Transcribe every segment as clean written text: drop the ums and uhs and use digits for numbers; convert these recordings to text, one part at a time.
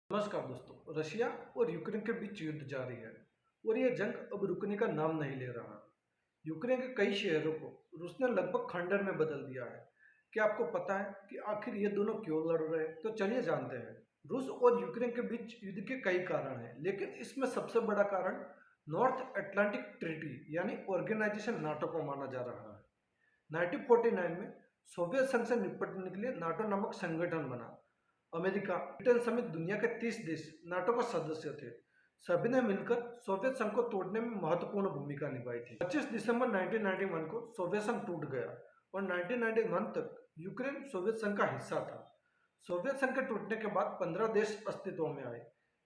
नमस्कार दोस्तों। रशिया और यूक्रेन के बीच युद्ध जारी है और यह जंग अब रुकने का नाम नहीं ले रहा। यूक्रेन के कई शहरों को रूस ने लगभग खंडर में बदल दिया है। क्या आपको पता है कि आखिर ये दोनों क्यों लड़ रहे हैं? तो चलिए जानते हैं। रूस और यूक्रेन के बीच युद्ध के कई कारण हैं, लेकिन इसमें सबसे बड़ा कारण नॉर्थ अटलांटिक ट्रीटी यानी ऑर्गेनाइजेशन नाटो को माना जा रहा है। 1949 में सोवियत संघ से निपटने के लिए नाटो नामक संगठन बना। अमेरिका, ब्रिटेन समेत दुनिया के 30 देश नाटो का सदस्य थे। सभी ने मिलकर सोवियत संघ को तोड़ने में महत्वपूर्ण भूमिका निभाई थी। 25 दिसंबर 1991 को सोवियत संघ टूट गया और 1991 तक यूक्रेन सोवियत संघ का हिस्सा था। सोवियत संघ के टूटने के बाद 15 देश अस्तित्व में आए,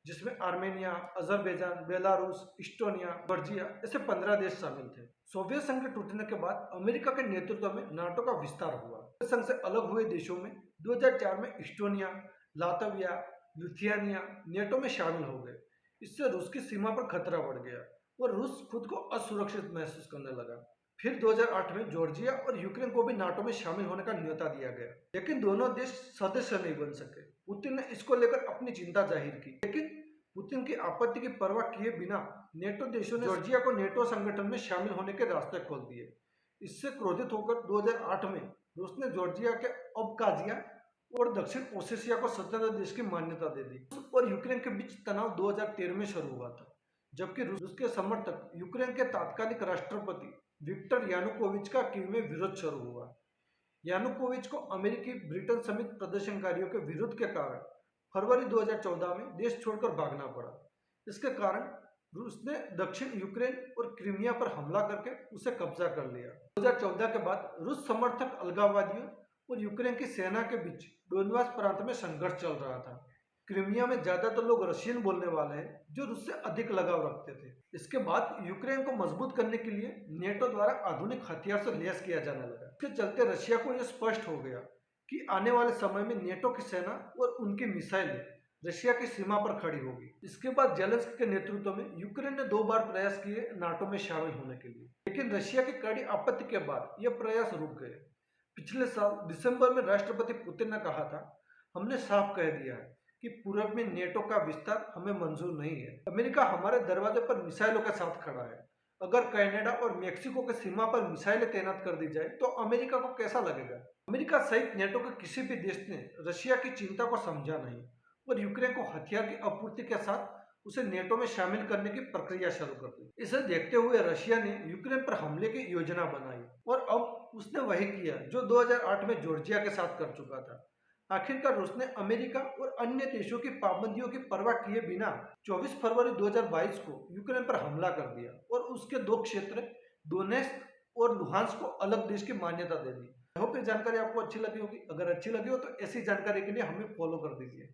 जिसमें Armenia, Azerbaijan, Belarus, Estonia, Georgia ऐसे 15 देश शामिल थे। सोवियत संघ के टूटने के बाद अमेरिका के नेतृत्व में नाटो का विस्तार हुआ। सोवियत संघ से अलग हुए देशों में 2004 में इस्टोनिया, लातविया, लिथुआनिया नेटो में शामिल हो गए। इससे रूस की सीमा पर खतरा बढ़ गया और रूस खुद को असुरक्षित महसूस करने लगा। फिर 2008 में जॉर्जिया और यूक्रेन को भी नाटो में शामिल होने का न्योता दिया गया, लेकिन दोनों देश सदस्य नहीं बन सके। पुतिन ने इसको लेकर अपनी चिंता जाहिर की, लेकिन पुतिन की आपत्ति की परवाह किए बिना नेटो देशों ने जॉर्जिया को नेटो संगठन में शामिल होने के रास्ते खोल दिए। इससे क्रोधित होकर 2008 में रूस ने जॉर्जिया के अबकाजिया और दक्षिण ओसेशिया को स्वतंत्र देश की मान्यता दे दी। रूस और यूक्रेन के बीच तनाव 2013 में शुरू हुआ था, जबकि रूस के समर्थक यूक्रेन के तात्कालिक राष्ट्रपति विक्टर यानुकोविच का कीव में विरोध शुरू हुआ। यानुकोविच को अमेरिकी, ब्रिटेन समेत प्रदर्शनकारियों के विरोध के कारण फरवरी 2014 में देश छोड़कर भागना पड़ा। इसके कारण रूस ने दक्षिण यूक्रेन और क्रीमिया पर हमला करके उसे कब्जा कर लिया। 2014 के बाद रूस समर्थक अलगाववादियों और यूक्रेन की सेना के बीच डोनबास प्रांत में संघर्ष चल रहा था। क्रीमिया में ज्यादातर लोग रशियन बोलने वाले हैं, जो रूस से अधिक लगाव रखते थे। इसके बाद यूक्रेन को मजबूत करने के लिए नेटो द्वारा आधुनिक हथियार से लैस किया जाने लगा। इसके चलते रशिया को यह स्पष्ट हो गया कि आने वाले समय में नेटो की सेना और उनकी मिसाइलें रशिया की सीमा पर खड़ी होगी। इसके बाद जेलेंस्की के नेतृत्व में यूक्रेन ने 2 बार प्रयास किए नाटो में शामिल होने के लिए, लेकिन रशिया की कड़ी आपत्ति के बाद यह प्रयास रुक गए। पिछले साल दिसंबर में राष्ट्रपति पुतिन ने कहा था, हमने साफ कह दिया है कि पूर्व में नेटो का विस्तार हमें मंजूर नहीं है। अमेरिका हमारे दरवाजे पर मिसाइलों के साथ खड़ा है। अगर कनाडा और मेक्सिको की सीमा पर मिसाइलें तैनात कर दी जाए तो अमेरिका को कैसा लगेगा? अमेरिका सहित नेटो के किसी भी देश ने रशिया की चिंता को समझा नहीं और यूक्रेन को हथियार की आपूर्ति के साथ उसे नेटो में शामिल करने की प्रक्रिया शुरू कर दी। इसे देखते हुए रशिया ने यूक्रेन पर हमले की योजना बनाई और अब उसने वही किया जो 2008 में जॉर्जिया के साथ कर चुका था। आखिरकार रूस ने अमेरिका और अन्य देशों की पाबंदियों की परवाह किए बिना 24 फरवरी 2022 को यूक्रेन पर हमला कर दिया और उसके 2 क्षेत्र डोनेस्क और लुहांस्क को अलग देश की मान्यता दे दी। आई होप ये जानकारी आपको अच्छी लगी होगी। अगर अच्छी लगी हो तो ऐसी जानकारी के लिए हमें फॉलो कर दीजिए।